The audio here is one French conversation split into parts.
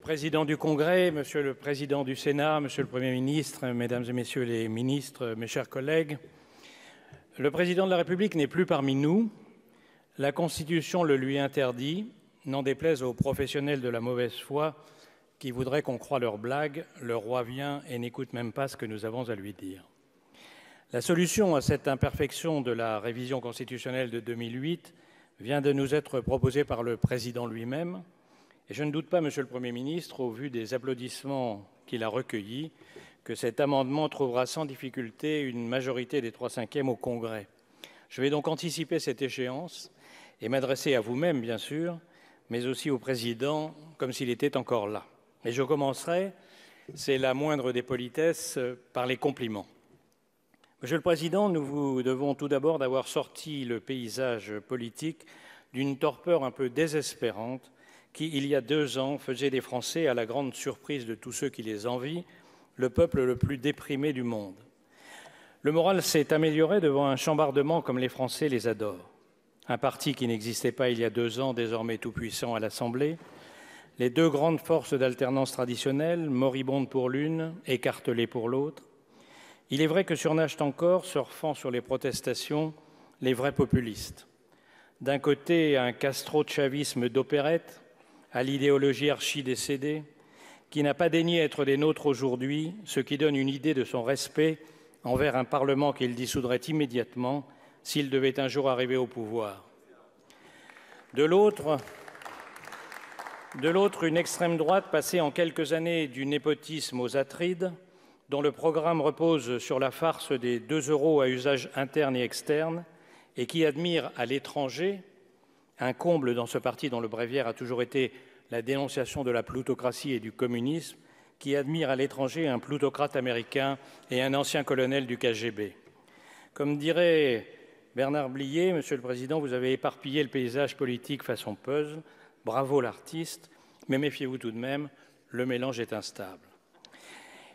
Président du Congrès, Monsieur le Président du Sénat, Monsieur le Premier ministre, Mesdames et Messieurs les ministres, mes chers collègues, le Président de la République n'est plus parmi nous. La Constitution le lui interdit, n'en déplaise aux professionnels de la mauvaise foi qui voudraient qu'on croie leurs blagues. Le roi vient et n'écoute même pas ce que nous avons à lui dire. La solution à cette imperfection de la révision constitutionnelle de 2008 vient de nous être proposée par le Président lui-même. Et je ne doute pas, Monsieur le Premier ministre, au vu des applaudissements qu'il a recueillis, que cet amendement trouvera sans difficulté une majorité des 3/5 au Congrès. Je vais donc anticiper cette échéance et m'adresser à vous-même, bien sûr, mais aussi au Président, comme s'il était encore là. Et je commencerai, c'est la moindre des politesses, par les compliments. Monsieur le Président, nous vous devons tout d'abord d'avoir sorti le paysage politique d'une torpeur un peu désespérante qui, il y a 2 ans, faisait des Français, à la grande surprise de tous ceux qui les envient, le peuple le plus déprimé du monde. Le moral s'est amélioré devant un chambardement comme les Français les adorent. Un parti qui n'existait pas il y a 2 ans, désormais tout-puissant à l'Assemblée, les 2 grandes forces d'alternance traditionnelles, moribondes pour l'une, écartelées pour l'autre. Il est vrai que surnagent encore, surfant sur les protestations, les vrais populistes. D'un côté, un castro-chavisme d'opérette, à l'idéologie archi-décédée, qui n'a pas daigné être des nôtres aujourd'hui, ce qui donne une idée de son respect envers un Parlement qu'il dissoudrait immédiatement s'il devait un jour arriver au pouvoir. De l'autre, une extrême droite passée en quelques années du népotisme aux Atrides, dont le programme repose sur la farce des 2 € à usage interne et externe, et qui admire à l'étranger, un comble dans ce parti dont le bréviaire a toujours été la dénonciation de la plutocratie et du communisme, qui admire à l'étranger un plutocrate américain et un ancien colonel du KGB. Comme dirait Bernard Blier, Monsieur le Président, vous avez éparpillé le paysage politique façon puzzle. Bravo l'artiste, mais méfiez-vous tout de même, le mélange est instable.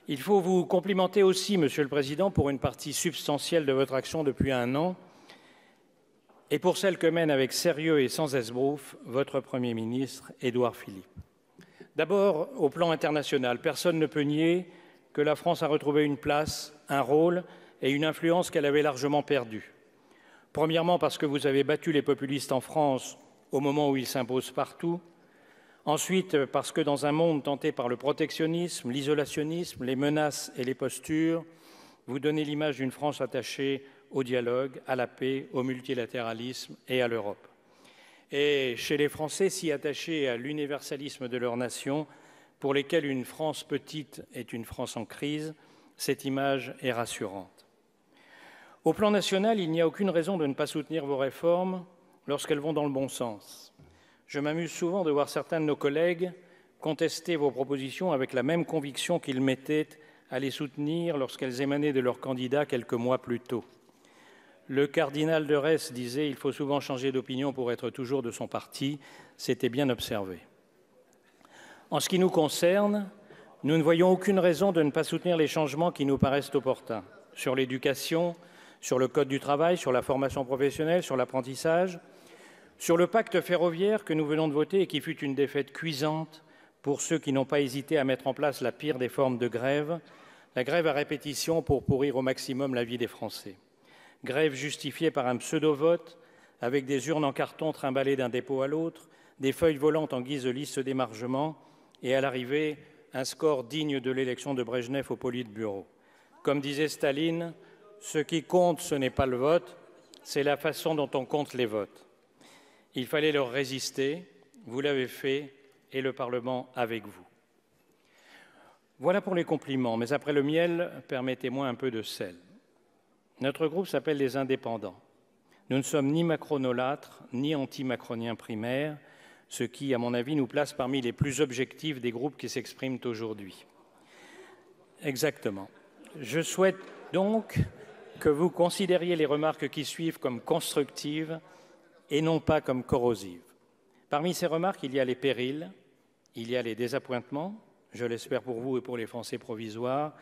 Il faut vous complimenter aussi, Monsieur le Président, pour une partie substantielle de votre action depuis 1 an et pour celle que mène avec sérieux et sans esbrouffe votre Premier ministre, Édouard Philippe. D'abord, au plan international, personne ne peut nier que la France a retrouvé une place, un rôle et une influence qu'elle avait largement perdue. Premièrement, parce que vous avez battu les populistes en France au moment où ils s'imposent partout. Ensuite, parce que dans un monde tenté par le protectionnisme, l'isolationnisme, les menaces et les postures, vous donnez l'image d'une France attachée au dialogue, à la paix, au multilatéralisme et à l'Europe. Et chez les Français si attachés à l'universalisme de leur nation, pour lesquels une France petite est une France en crise, cette image est rassurante. Au plan national, il n'y a aucune raison de ne pas soutenir vos réformes lorsqu'elles vont dans le bon sens. Je m'amuse souvent de voir certains de nos collègues contester vos propositions avec la même conviction qu'ils mettaient à les soutenir lorsqu'elles émanaient de leurs candidats quelques mois plus tôt. Le cardinal de Retz disait « Il faut souvent changer d'opinion pour être toujours de son parti ». C'était bien observé. En ce qui nous concerne, nous ne voyons aucune raison de ne pas soutenir les changements qui nous paraissent opportuns. Sur l'éducation, sur le code du travail, sur la formation professionnelle, sur l'apprentissage, sur le pacte ferroviaire que nous venons de voter et qui fut une défaite cuisante pour ceux qui n'ont pas hésité à mettre en place la pire des formes de grève, la grève à répétition pour pourrir au maximum la vie des Français. Grève justifiée par un pseudo-vote, avec des urnes en carton trimballées d'un dépôt à l'autre, des feuilles volantes en guise de liste d'émargement et, à l'arrivée, un score digne de l'élection de Brejnev au Politburo. Comme disait Staline, ce qui compte, ce n'est pas le vote, c'est la façon dont on compte les votes. Il fallait leur résister, vous l'avez fait, et le Parlement avec vous. Voilà pour les compliments, mais après le miel, permettez-moi un peu de sel. Notre groupe s'appelle les Indépendants. Nous ne sommes ni macronolâtres, ni anti-macroniens primaires, ce qui, à mon avis, nous place parmi les plus objectifs des groupes qui s'expriment aujourd'hui. Exactement. Je souhaite donc que vous considériez les remarques qui suivent comme constructives et non pas comme corrosives. Parmi ces remarques, il y a les périls, il y a les désappointements, je l'espère pour vous et pour les Français provisoires,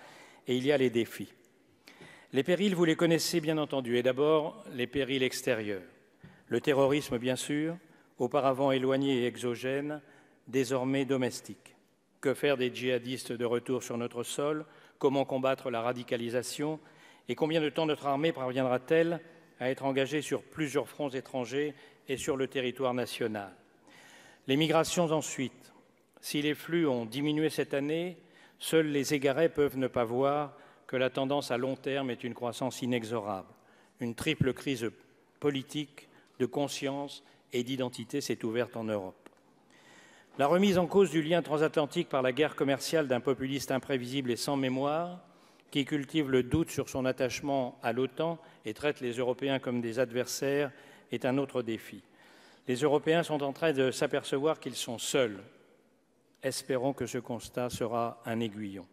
et il y a les défis. Les périls, vous les connaissez bien entendu, et d'abord les périls extérieurs. Le terrorisme, bien sûr, auparavant éloigné et exogène, désormais domestique. Que faire des djihadistes de retour sur notre sol? Comment combattre la radicalisation? Et combien de temps notre armée parviendra-t-elle à être engagée sur plusieurs fronts étrangers et sur le territoire national? Les migrations ensuite. Si les flux ont diminué cette année, seuls les égarés peuvent ne pas voir que la tendance à long terme est une croissance inexorable. Une triple crise politique, de conscience et d'identité s'est ouverte en Europe. La remise en cause du lien transatlantique par la guerre commerciale d'un populiste imprévisible et sans mémoire, qui cultive le doute sur son attachement à l'OTAN et traite les Européens comme des adversaires, est un autre défi. Les Européens sont en train de s'apercevoir qu'ils sont seuls. Espérons que ce constat sera un aiguillon.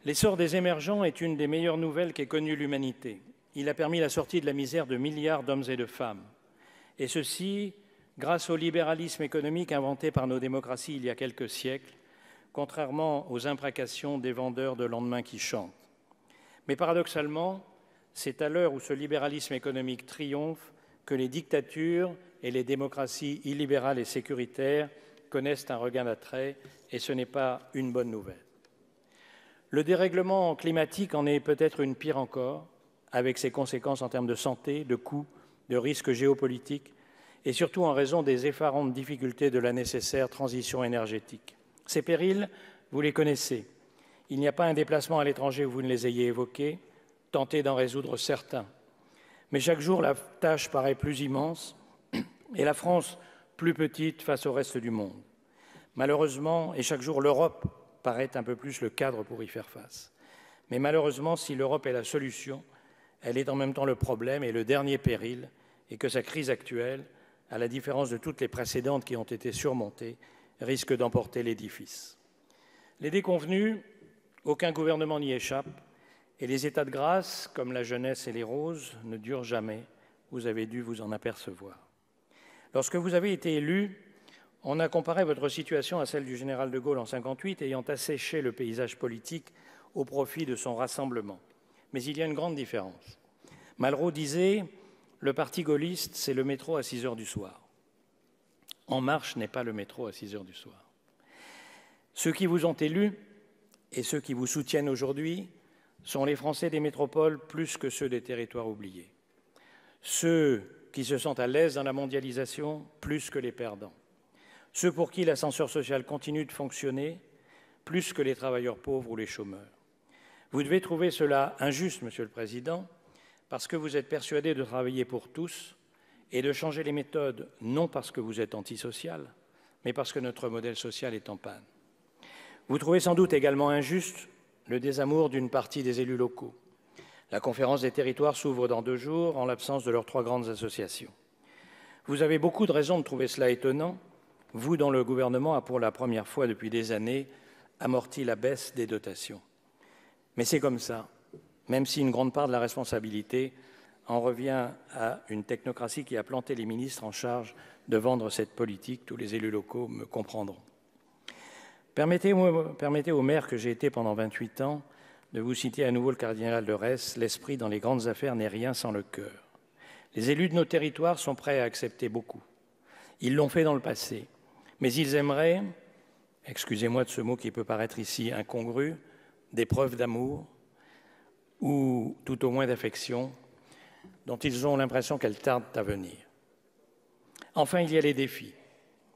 L'essor des émergents est une des meilleures nouvelles qu'ait connue l'humanité. Il a permis la sortie de la misère de milliards d'hommes et de femmes. Et ceci, grâce au libéralisme économique inventé par nos démocraties il y a quelques siècles, contrairement aux imprécations des vendeurs de lendemain qui chantent. Mais paradoxalement, c'est à l'heure où ce libéralisme économique triomphe que les dictatures et les démocraties illibérales et sécuritaires connaissent un regain d'attrait, et ce n'est pas une bonne nouvelle. Le dérèglement climatique en est peut-être une pire encore, avec ses conséquences en termes de santé, de coûts, de risques géopolitiques, et surtout en raison des effarantes difficultés de la nécessaire transition énergétique. Ces périls, vous les connaissez. Il n'y a pas un déplacement à l'étranger où vous ne les ayez évoqués, tentez d'en résoudre certains. Mais chaque jour, la tâche paraît plus immense et la France plus petite face au reste du monde. Malheureusement, et chaque jour, l'Europe paraît un peu plus le cadre pour y faire face. Mais malheureusement, si l'Europe est la solution, elle est en même temps le problème et le dernier péril, et que sa crise actuelle, à la différence de toutes les précédentes qui ont été surmontées, risque d'emporter l'édifice. Les déconvenus, aucun gouvernement n'y échappe, et les états de grâce, comme la jeunesse et les roses, ne durent jamais. Vous avez dû vous en apercevoir. Lorsque vous avez été élu, on a comparé votre situation à celle du général de Gaulle en 1958, ayant asséché le paysage politique au profit de son rassemblement. Mais il y a une grande différence. Malraux disait « Le parti gaulliste, c'est le métro à 6 heures du soir. En Marche n'est pas le métro à 6 heures du soir. » Ceux qui vous ont élu et ceux qui vous soutiennent aujourd'hui sont les Français des métropoles plus que ceux des territoires oubliés. Ceux qui se sentent à l'aise dans la mondialisation plus que les perdants. Ceux pour qui l'ascenseur social continue de fonctionner plus que les travailleurs pauvres ou les chômeurs. Vous devez trouver cela injuste, Monsieur le Président, parce que vous êtes persuadé de travailler pour tous et de changer les méthodes, non parce que vous êtes antisocial, mais parce que notre modèle social est en panne. Vous trouvez sans doute également injuste le désamour d'une partie des élus locaux. La conférence des territoires s'ouvre dans 2 jours en l'absence de leurs 3 grandes associations. Vous avez beaucoup de raisons de trouver cela étonnant, vous dont le gouvernement a pour la première fois depuis des années amorti la baisse des dotations. Mais c'est comme ça, même si une grande part de la responsabilité en revient à une technocratie qui a planté les ministres en charge de vendre cette politique. Tous les élus locaux me comprendront. Permettez au maire que j'ai été pendant 28 ans de vous citer à nouveau le cardinal de Retz, l'esprit dans les grandes affaires n'est rien sans le cœur. Les élus de nos territoires sont prêts à accepter beaucoup. Ils l'ont fait dans le passé, mais ils aimeraient, excusez-moi de ce mot qui peut paraître ici incongru, des preuves d'amour ou tout au moins d'affection dont ils ont l'impression qu'elles tardent à venir. Enfin, il y a les défis.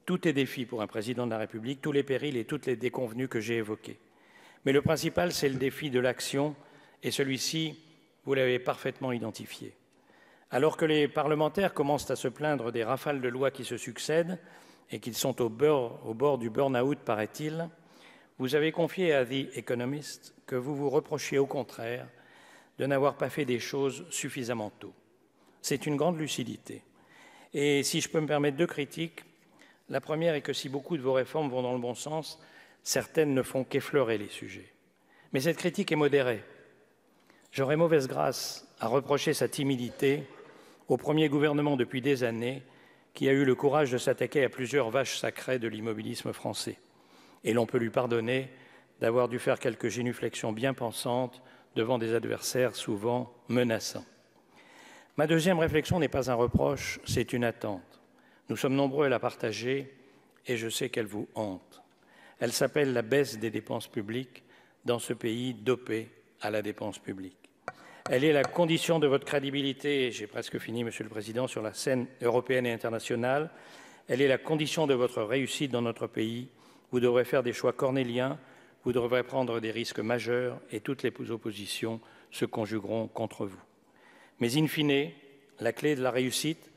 Tout est défi pour un président de la République, tous les périls et toutes les déconvenues que j'ai évoqués. Mais le principal, c'est le défi de l'action, et celui-ci, vous l'avez parfaitement identifié. Alors que les parlementaires commencent à se plaindre des rafales de lois qui se succèdent et qu'ils sont au bord du burn-out, paraît-il, vous avez confié à The Economist que vous vous reprochiez au contraire de n'avoir pas fait des choses suffisamment tôt. C'est une grande lucidité. Et si je peux me permettre 2 critiques, la première est que si beaucoup de vos réformes vont dans le bon sens, certaines ne font qu'effleurer les sujets. Mais cette critique est modérée. J'aurais mauvaise grâce à reprocher sa timidité au premier gouvernement depuis des années qui a eu le courage de s'attaquer à plusieurs vaches sacrées de l'immobilisme français. Et l'on peut lui pardonner d'avoir dû faire quelques génuflexions bien pensantes devant des adversaires souvent menaçants. Ma deuxième réflexion n'est pas un reproche, c'est une attente. Nous sommes nombreux à la partager et je sais qu'elle vous hante. Elle s'appelle la baisse des dépenses publiques dans ce pays dopé à la dépense publique. Elle est la condition de votre crédibilité, j'ai presque fini, Monsieur le Président, sur la scène européenne et internationale. Elle est la condition de votre réussite dans notre pays. Vous devrez faire des choix cornéliens, vous devrez prendre des risques majeurs et toutes les oppositions se conjugueront contre vous. Mais in fine, la clé de la réussite,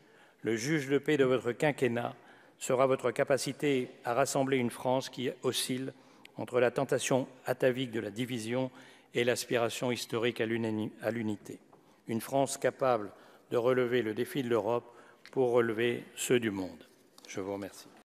le juge de paix de votre quinquennat, sera votre capacité à rassembler une France qui oscille entre la tentation atavique de la division et l'aspiration historique à l'unité. Une France capable de relever le défi de l'Europe pour relever ceux du monde. Je vous remercie.